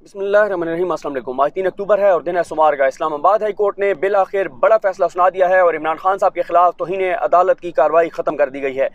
बिस्मिल्लाहिर्रहमानिर्रहीम। अस्सलाम वालेकुम। आज 3 अक्टूबर है और दिन है सोमवार का। इस्लामाबाद हाई कोर्ट ने बिल आखिर बड़ा फैसला सुना दिया है और इमरान खान साहब के खिलाफ तौहीन अदालत की कार्रवाई ख़त्म कर दी गई है।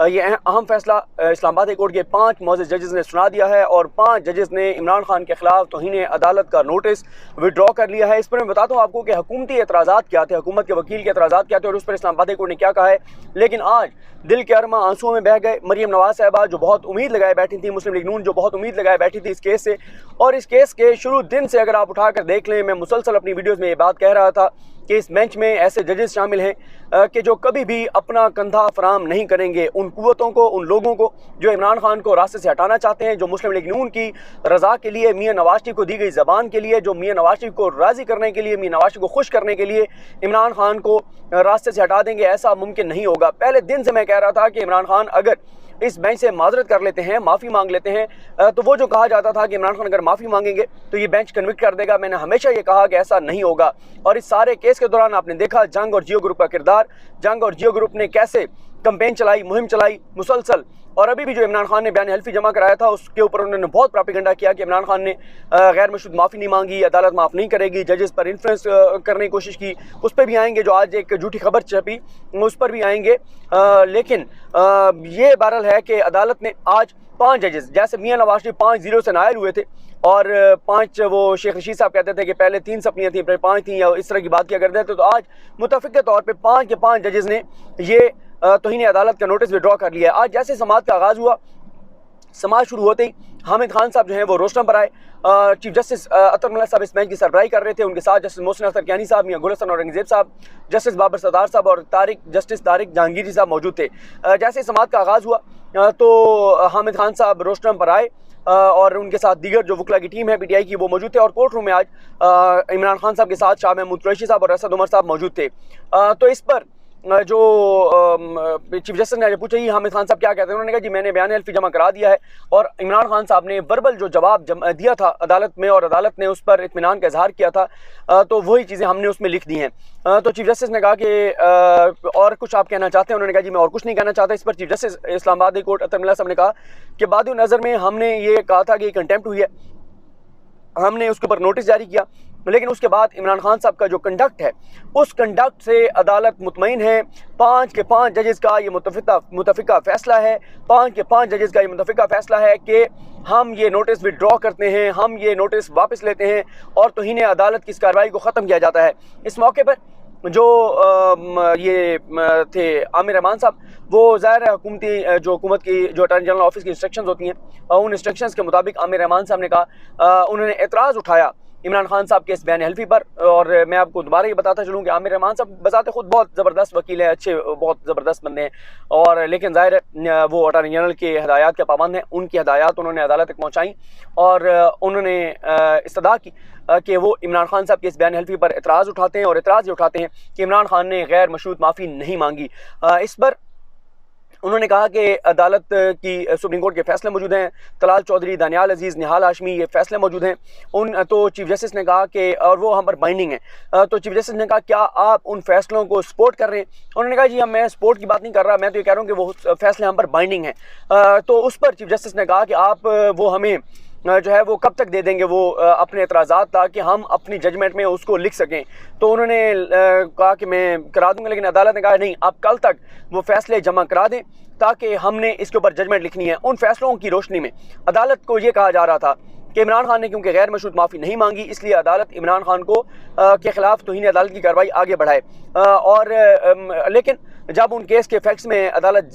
ये अहम फैसला इस्लामाबाद हाई कोर्ट के 5 मोअज़्ज़ज़ जजेस ने सुना दिया है और 5 जजेस ने इमरान खान के खिलाफ तौहीन अदालत का नोटिस विड्रॉ कर लिया है। इस पर मैं बताता हूँ आपको कि हुकूमती एतराज़ात क्या थे, हुकूमत के वकील के एतराज़ात क्या थे और उस पर इस्लामाबाद हाई कोर्ट ने क्या कहा है। लेकिन आज दिल के अरमा आंसुओं में बह गए। मरीम नवाज साहबा जो बहुत उम्मीद लगाए बैठी थी, मुस्लिम लीग नून जो बहुत उम्मीद लगाए बैठी थी इस केस से, और इस केस के शुरू दिन से अगर आप उठाकर देख लें, मैं मुसलसल अपनी वीडियोस में ये बात कह रहा था कि इस बेंच में ऐसे जजेस शामिल हैं कि जो कभी भी अपना कंधा फराम नहीं करेंगे उन कुव्वतों को, उन लोगों को जो इमरान खान को रास्ते से हटाना चाहते हैं, जो मुस्लिम लीग नून की रज़ा के लिए, मियाँ नवाज शरीफ को दी गई ज़बान के लिए, जो मियाँ नवाज शरीफ को राज़ी करने के लिए, मियाँ नवाज शरीफ को खुश करने के लिए इमरान खान को रास्ते से हटा देंगे, ऐसा मुमकिन नहीं होगा। पहले दिन से मैं कह रहा था कि इमरान खान अगर इस बेंच से माजरत कर लेते हैं, माफ़ी मांग लेते हैं, तो वो जो कहा जाता था कि इमरान खान अगर माफ़ी मांगेंगे तो ये बेंच कन्विक्ट कर देगा, मैंने हमेशा ये कहा कि ऐसा नहीं होगा। और इस सारे केस के दौरान आपने देखा जंग और जियो ग्रुप का किरदार, जंग और जियो ग्रुप ने कैसे कैंपेन चलाई, मुहिम चलाई मुसलसल। और अभी भी जो इमरान खान ने बयान हल्फी जमा कराया था उसके ऊपर उन्होंने बहुत प्रोपेगेंडा किया कि इमरान खान ने गैर मशरूत माफ़ी नहीं मांगी, अदालत माफ़ नहीं करेगी, जजेस पर इन्फ्लुएंस करने की कोशिश की। उस पर भी आएंगे, जो आज एक झूठी खबर छपी उस पर भी आएंगे। लेकिन ये बहरहाल है कि अदालत ने आज 5 जजेस, जैसे मियाँ नवाज शरीफ 5-0 से नायल हुए थे और 5 वो शेख रशीद साहब कहते थे कि पहले 3 सपनियाँ थी फिर 5 थी, या इस तरह की बात किया करते थे, तो आज मुतफ़िक़ तौर पर 5 के 5 जजेस ने ये तौहीन अदालत का नोटिस विड्रॉ कर लिया है। आज जैसे समाअत का आगाज़ हुआ, समाज शुरू होते ही हामिद खान साहब जो हैं वो रोशनम पर आए। चीफ जस्टिस अतर मलिक साहब इस बेंच की सरबराही कर रहे थे, उनके साथ जस्टिस मोहसिन अख्तर कियानी साहब, मियां गुल हसन औरंगज़ेब साहब, जस्टिस बाबर सरदार साहब और जस्टिस तारिक जहांगीरी साहब मौजूद थे। जैसे ही समाअत का आगाज़ हुआ तो हामिद खान साहब रोशनम पर आए और उनके साथ दीगर जो वकला की टीम है PTI की वो मौजूद थे। और कोर्ट रूम में आज इमरान खान साहब के साथ शाह महमूद कुरैशी साहब और असद उमर साहब मौजूद थे। तो इस पर जो चीफ जस्टिस ने पूछा ही हामिद खान साहब क्या कहते हैं, उन्होंने कहा जी मैंने बयान हल्फी जमा करा दिया है। और इमरान खान साहब ने वर्बल जो जवाब दिया था अदालत में और अदालत ने उस पर इत्मीनान का इजहार किया था, तो वही चीज़ें हमने उसमें लिख दी हैं। तो चीफ जस्टिस ने कहा कि और कुछ आप कहना चाहते हैं, उन्होंने कहा जी मैं और कुछ नहीं कहना चाहता। इस पर chief justice Islamabad high court Athar Malik sahab ने कहा कि बाद नज़र में हमने ये कहा था कि कंटेम्प्ट हुई है, हमने उसके ऊपर नोटिस जारी किया, लेकिन उसके बाद इमरान खान साहब का जो कंडक्ट है उस कंडक्ट से अदालत मुतमईन है। 5 के 5 जजेस का ये मुतफ़िका फ़ैसला है, 5 के 5 जजेस का ये मुतफ़िका फ़ैसला है कि हम ये नोटिस विड्रॉ करते हैं, हम ये नोटिस वापस लेते हैं और तौहीन अदालत की इस कार्रवाई को ख़त्म किया जाता है। इस मौके पर जो ये थे आमिर रहमान साहब, वो ज़ाहिर है हुकूमत की जो अटॉर्नी जनरल ऑफिस की इंस्ट्रक्शंस होती हैं उन इंस्ट्रक्शंस के मुताबिक आमिर रहमान साहब ने कहा, उन्होंने एतराज़ उठाया इमरान खान साहब के इस बयान हल्फी पर। और मैं आपको दोबारा ये बताता चलूँ कि आमिर रहमान साहब बजाते खुद बहुत ज़बरदस्त वकील हैं, अच्छे बहुत ज़बरदस्त बंदे हैं, और लेकिन ज़ाहिर है वो अटॉर्नी जनरल के हदायत के पाबंद हैं। उनकी हदायत उन्होंने अदालत तक पहुँचाई और उन्होंने इस्तदा की कि वो इमरान खान साहब के इस बयान हल्फी पर एतराज़ उठाते हैं और एतराज़ ये उठाते हैं कि इमरान खान ने गैर मशरूत माफ़ी नहीं मांगी। इस पर उन्होंने कहा कि अदालत की सुप्रीम कोर्ट के फैसले मौजूद हैं, तलाल चौधरी, दानियाल अजीज़, निहाल हाशमी, ये फैसले मौजूद हैं। तो चीफ जस्टिस ने कहा कि और वो हम पर बाइंडिंग है। तो चीफ जस्टिस ने कहा क्या आप उन फैसलों को सपोर्ट कर रहे हैं? उन्होंने कहा जी हम मैं सपोर्ट की बात नहीं कर रहा, मैं तो ये कह रहा हूँ कि वो फैसले हम पर बाइंडिंग हैं। तो उस पर चीफ जस्टिस ने कहा कि आप वो हमें जो है वो कब तक दे देंगे वो अपने एतराज़ात, ताकि हम अपनी जजमेंट में उसको लिख सकें। तो उन्होंने कहा कि मैं करा दूंगा, लेकिन अदालत ने कहा नहीं, आप कल तक वो फैसले जमा करा दें ताकि हमने इसके ऊपर जजमेंट लिखनी है। उन फैसलों की रोशनी में अदालत को ये कहा जा रहा था कि इमरान खान ने क्योंकि गैर मशरूत माफ़ी नहीं मांगी, इसलिए अदालत इमरान खान को के ख़िलाफ़ तौहीन अदालत की कार्रवाई आगे बढ़ाए। लेकिन जब उन केस के फैक्ट्स में अदालत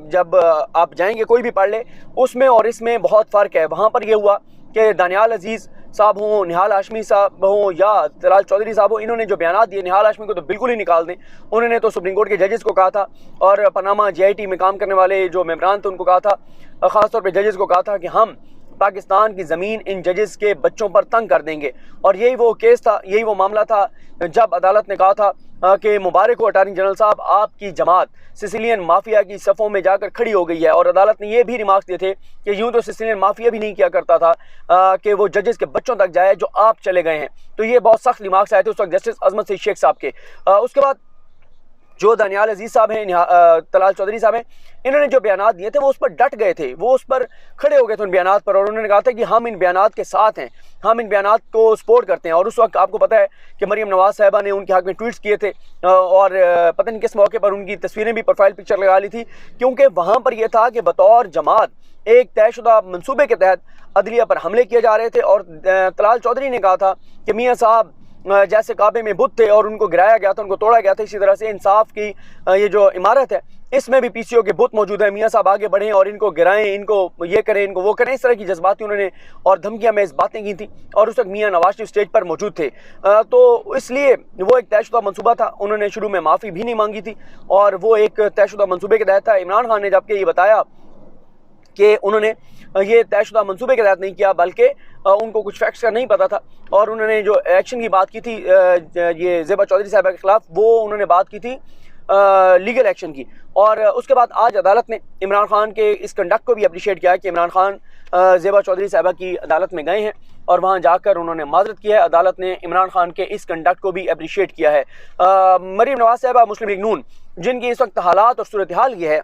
जब आप जाएंगे, कोई भी पढ़ ले, उसमें और इसमें बहुत फ़र्क है। वहाँ पर यह हुआ कि दानियाल अजीज़ साहब हों, निहाल हाशमी साहब हों या तलाल चौधरी साहब हों, इन्होंने जो बयान दिए, निहाल हाशमी को तो बिल्कुल ही निकाल दें। उन्होंने तो सुप्रीम कोर्ट के जजेस को कहा था और पनामा JIT में काम करने वाले जो मेंबरान थे उनको कहा था, ख़ासतौर पर जजेस को कहा था कि हम पाकिस्तान की ज़मीन इन जजेस के बच्चों पर तंग कर देंगे। और यही वो केस था, यही वो मामला था जब अदालत ने कहा था कि मुबारक हो अटॉर्नी जनरल साहब, आपकी जमात सिसिलियन माफिया की सफ़ों में जाकर खड़ी हो गई है। और अदालत ने यह भी रिमार्क्स दिए थे कि यूँ तो सिसिलियन माफिया भी नहीं किया करता था कि वो जजेस के बच्चों तक जाए जो आप चले गए हैं। तो ये बहुत सख्त रिमार्क्स आए थे उस वक्त जस्टिस अजमत शेख साहब के। उसके बाद जो दानियाल अजीज़ साहब हैं, तलाल चौधरी साहब हैं, इन्होंने जो बयानात दिए थे वो उस पर डट गए थे, वो उस पर खड़े हो गए थे उन बयानात पर, और उन्होंने कहा था कि हम इन बयानात के साथ हैं, हम इन बयानात को सपोर्ट करते हैं। और उस वक्त आपको पता है कि मरीम नवाज साहिबा ने उनके हक़ में ट्वीट्स किए थे, और पता नहीं किस मौके पर उनकी तस्वीरें भी प्रोफाइल पिक्चर लगा ली थी, क्योंकि वहाँ पर यह था कि बतौर जमात एक तयशुदा मनसूबे के तहत अदलिया पर हमले किए जा रहे थे। और तलाल चौधरी ने कहा था कि मियाँ साहब जैसे काबे में बुत थे और उनको गिराया गया था, उनको तोड़ा गया था, इसी तरह से इंसाफ की ये जो इमारत है इसमें भी पीसीओ के बुत मौजूद है, मियाँ साहब आगे बढ़ें और इनको गिराएं, इनको ये करें, इनको वो करें। इस तरह की जज्बाती उन्होंने और धमकियां में इस बातें की थी, और उस वक्त मियाँ नवाज शरीफ स्टेज पर मौजूद थे। तो इसलिए वो एक तयशुदा मनसूबा था, उन्होंने शुरू में माफ़ी भी नहीं मांगी थी, और वो एक तयशुदा मनसूबे के तहत था। इमरान खान ने जबकि ये बताया कि उन्होंने ये तयशुदा मनसूबे के तहत नहीं किया, बल्कि उनको कुछ फैक्ट्स का नहीं पता था, और उन्होंने जो एक्शन की बात की थी ये ज़ेबा चौधरी साहबा के ख़िलाफ़, वो उन्होंने बात की थी लीगल एक्शन की। और उसके बाद आज अदालत ने इमरान खान के इस कंडक्ट को भी अप्रिशिएट किया कि इमरान खान ज़ेबा चौधरी साहबा की अदालत में गए हैं और वहाँ जाकर उन्होंने माजरत किया है। अदालत ने इमरान खान के इस कंडक्ट को भी अप्रिशिएट किया है। मरीम नवाज साहबा मुस्लिम लीग नून, जिनकी इस वक्त हालात और सूरत हाल ये है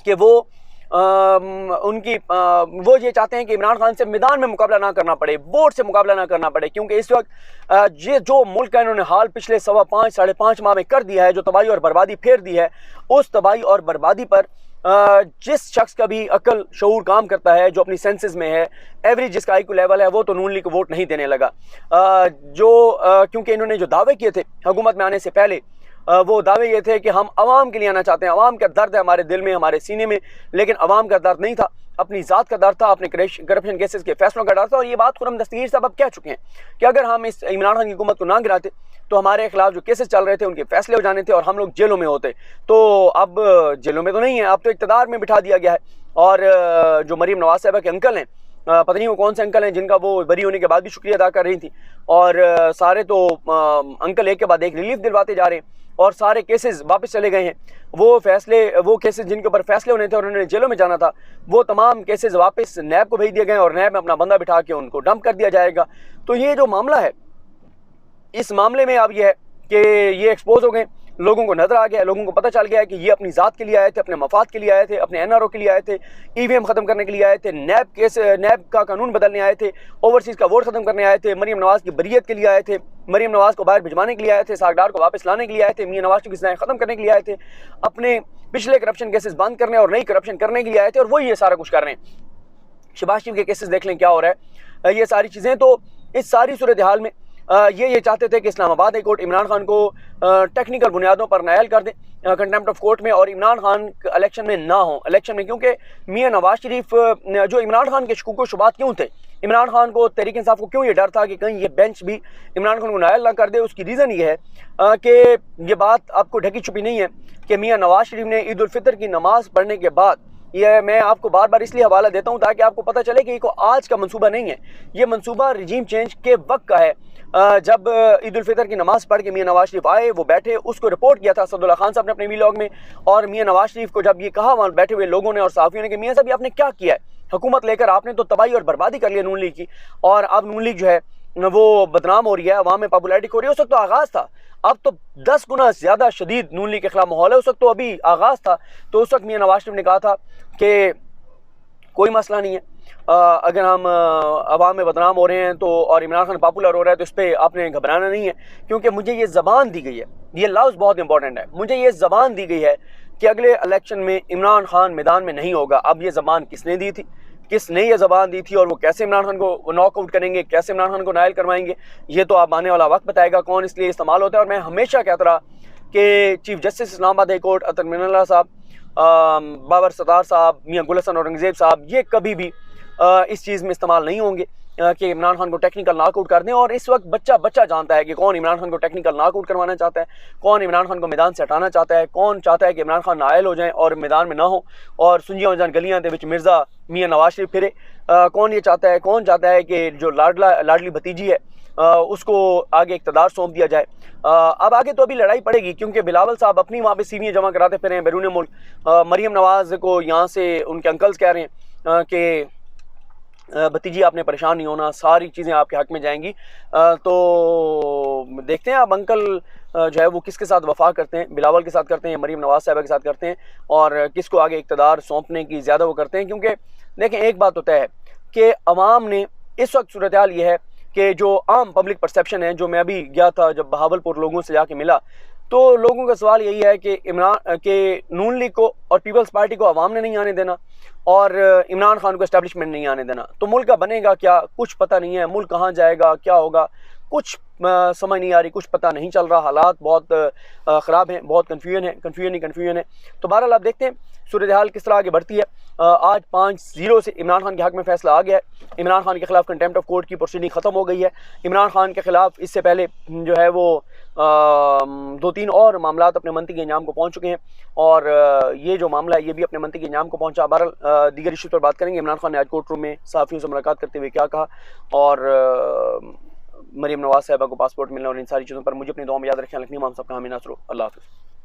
कि वो वो ये चाहते हैं कि इमरान खान से मैदान में मुकाबला ना करना पड़े, वोट से मुकाबला ना करना पड़े, क्योंकि इस वक्त ये जो मुल्क का इन्होंने हाल पिछले 5.5 साढ़े 5 माह में कर दिया है, जो तबाही और बर्बादी फेर दी है, उस तबाही और बर्बादी पर जिस शख्स का भी अकल शऊर काम करता है, जो अपनी सेंसेस में है, एवरेज जिसका आईक्यू लेवल है, वो तो नून लीग को वोट नहीं देने लगा। क्योंकि इन्होंने जो दावे किए थे हुकूमत में आने से पहले, वो दावे ये थे कि हम आवाम के लिए आना चाहते हैं, आवाम का दर्द है हमारे दिल में, हमारे सीने में, लेकिन आवाम का दर्द नहीं था, अपनी ज़ात का दर्द था, अपने करप्शन केसेस के फैसलों का डर था। और ये बात खुर्रम दस्तगीर साहब अब कह चुके हैं कि अगर हम इस इमरान खान की हुकूमत को ना गिराते तो हमारे खिलाफ जो केसेस चल रहे थे उनके फैसले हो जाने थे और हम लोग जेलों में होते। तो अब जेलों में तो नहीं है, अब तो इक़्तिदार में बिठा दिया गया है। और जो मरीम नवाज साहिबा के अंकल हैं, पता नहीं वो कौन से अंकल हैं जिनका वो बरी होने के बाद भी शुक्रिया अदा कर रही थी, और सारे तो अंकल एक के बाद एक रिलीफ दिलवाते जा रहे हैं, और सारे केसेस वापस चले गए हैं। वो केसेस जिनके ऊपर फैसले होने थे और उन्होंने जेलों में जाना था, वो तमाम केसेस वापस नैब को भेज दिए गए और नैब में अपना बंदा बिठा के उनको डंप कर दिया जाएगा। तो ये जो मामला है, इस मामले में अब ये है कि ये एक्सपोज हो गए, लोगों को नजर आ गया, लोगों को पता चल गया है कि ये अपनी ज़ात के लिए आए थे, अपने मफाद के लिए आए थे, अपने एनआरओ के लिए आए थे, ईवीएम ख़त्म करने के लिए आए थे, नैब का कानून बदलने आए थे, ओवरसीज़ का वोट ख़त्म करने आए थे, मरीम नवाज़ की बरीयत के लिए आए थे, मरीम नवाज़ को बाहर भिजवाने के लिए आए थे, सागदार को वापस लाने के लिए आए थे, मियां नवाज की सज़ाएं ख़त्म करने के लिए आए थे, अपने पिछले करप्शन केसेस बंद करने और नई करप्शन करने के लिए आए थे, और वही ये सारा कुछ कर रहे हैं। शहबाज शरीफ के केसेस देख लें क्या हो रहा है, ये सारी चीज़ें। तो इस सारी सूरत हाल में ये चाहते थे कि इस्लामाबाद हाई कोर्ट इमरान खान को टेक्निकल बुनियादों पर नायल कर दे कंटेम्प्ट ऑफ कोर्ट में, और इमरान खान इलेक्शन में ना हो इलेक्शन में, क्योंकि मियां नवाज शरीफ जो इमरान खान के शकूक व शुबात क्यों थे, इमरान खान को, तहरीक इंसाफ को क्यों ये डर था कि कहीं ये बेंच भी इमरान खान को नायल ना कर दे, उसकी रीज़न ये है कि ये बात आपको ढकी छुपी नहीं है कि मियां नवाज शरीफ ने ईद उल फितर की नमाज पढ़ने के बाद, ये मैं आपको बार बार इसलिए हवाला देता हूँ ताकि आपको पता चले कि ये को आज का मंसूबा नहीं है, ये मंसूबा रिजीम चेंज के वक्त का है। जब ईद उल फितर की नमाज़ पढ़ के मियां नवाज शरीफ आए, वो बैठे, उसको रिपोर्ट किया था असदुल्ला खान साहब ने अपने वीलॉग में, और मियां नवाज शरीफ को जब ये कहा वहाँ बैठे हुए लोगों ने और सहाफ़ियों ने कि मियां साहब ये आपने क्या किया है, हुकूमत लेकर आपने तो तबाही और बर्बादी कर लिया नून लीग की, और अब नून लीग जो है वो बदनाम हो रही है, वहाँ में पॉपुलैरिटी हो रही है। उस वक्त तो आगाज़ था, अब तो 10 गुना ज़्यादा शदीद नून लीग के खिलाफ माहौल है, उस वक्त तो अभी आगाज़ था। तो उस वक्त मियां नवाज शरीफ ने कहा था कि कोई मसला नहीं है, अगर हम अवाम में बदनाम हो रहे हैं तो, और इमरान खान पॉपुलर हो रहा है, तो इस पर आपने घबराना नहीं है, क्योंकि मुझे ये ज़बान दी गई है, ये लफ्ज़ बहुत इंपॉर्टेंट है, मुझे ये ज़बान दी गई है कि अगले इलेक्शन में इमरान खान मैदान में नहीं होगा। अब ये ज़बान किसने दी थी, किसने ये ज़बान दी थी, और वो कैसे इमरान खान को नॉकआउट करेंगे, कैसे इमरान खान को नायल करवाएंगे, ये तो अब आने वाला वक्त बताएगा कौन इसलिए इस्तेमाल होता है। और मैं हमेशा कहता रहा कि chief justice Islamabad high court Athar Minallah sahab, Babar Sattar साहब, मियां गुल हसन औरंगज़ेब साहब, ये कभी भी इस चीज़ में इस्तेमाल नहीं होंगे कि इमरान खान को टेक्निकल नॉकआउट कर दें। और इस वक्त बच्चा जानता है कि कौन इमरान खान को टेक्निकल नॉकआउट करवाना चाहता है, कौन इमरान खान को मैदान से हटाना चाहता है, कौन चाहता है कि इमरान खान नायल हो जाएं और मैदान में ना हो और सुंजियां जान गलियां दे विच मिर्ज़ा मियां नवाज शरीफ फिरे। कौन चाहता है कि जो लाडली भतीजी है उसको आगे इक़्तिदार सौंप दिया जाए। अब आगे तो अभी लड़ाई पड़ेगी, क्योंकि बिलावल साहब अपनी वहाँ पे सीवियाँ जमा कराते फिर हैं बैरून मुल्क। मरीम नवाज़ को यहाँ से उनके अंकल्स कह रहे हैं कि भतीजी आपने परेशान नहीं होना, सारी चीज़ें आपके हक़ में जाएंगी। तो देखते हैं अब अंकल जो है वो किसके साथ वफा करते हैं, बिलावल के साथ करते हैं, मरीम नवाज़ साहिबा के साथ करते हैं, और किसको आगे इक़्तिदार सौंपने की ज़्यादा वो करते हैं। क्योंकि देखें एक बात होता है कि अवाम ने इस वक्त सूरत हाल ये है कि जो आम पब्लिक परसेप्शन है, जो मैं अभी गया था जब बहावलपुर लोगों से जाके मिला, तो लोगों का सवाल यही है कि इमरान के नून लीग को और पीपल्स पार्टी को अवाम ने नहीं आने देना और इमरान खान को एस्टेब्लिशमेंट नहीं आने देना, तो मुल्क का बनेगा क्या, कुछ पता नहीं है। मुल्क कहाँ जाएगा, क्या होगा, कुछ समझ नहीं आ रही, कुछ पता नहीं चल रहा। हालात बहुत ख़राब हैं, बहुत कन्फ्यूजन है। तो बहरहाल आप देखते हैं सूरत हाल किस तरह आगे बढ़ती है। आज 5-0 से इमरान खान के हक़ में फ़ैसला आ गया है। इमरान खान के ख़िलाफ़ कंटेम्प्ट ऑफ कोर्ट की प्रोसीडिंग ख़त्म हो गई है। इमरान खान के ख़िलाफ़ इससे पहले जो है वो 2-3 और मामलात अपने मंतकी अंजाम को पहुँच चुके हैं, और ये जो मामला है ये भी अपने मंतकी अंजाम को पहुँचा। बहरहाल दीगर इशू पर बात करेंगे। इमरान खान ने आज कोर्ट रूम में सहाफ़ियों से मुलाकात करते हुए क्या कहा, और मरीम नवाज़ साहिबा को पासपोर्ट मिलना और इन सारी चीज़ों पर मुझे अपनी दुआ में याद रखें। लखनी इमाम साहब का हामी नासरो। अल्लाह हाफ़िज़।